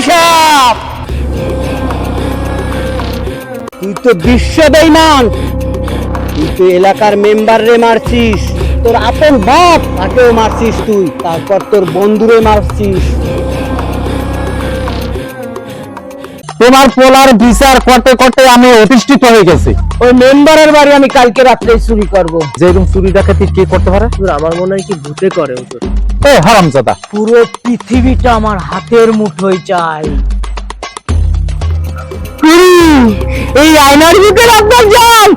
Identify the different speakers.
Speaker 1: সাহেব, তুই তো বিশ্ব বেঈমান। তুই তো এলাকার মেম্বার রে মারছিস, তোর আপন বাপ তাকেও মারছিস তুই, তারপর তোর বন্ধুরে মারছিস।
Speaker 2: তোমার পোলার বিচার করতে করতে আমি অতিষ্ঠিত হয়ে গেছি।
Speaker 1: ওই মেম্বারের বাড়ি আমি কালকে রাত্রে চুরি করবো।
Speaker 2: যেরকম চুরি ডাকাতি কে করতে পারে?
Speaker 1: আমার মনে হয় কি ভূতে করে।
Speaker 2: এ হারামজাদা,
Speaker 1: পুরো পৃথিবীটা আমার হাতের মুঠোয় চাই। এই আয়নার ভিতরে আপনার যান।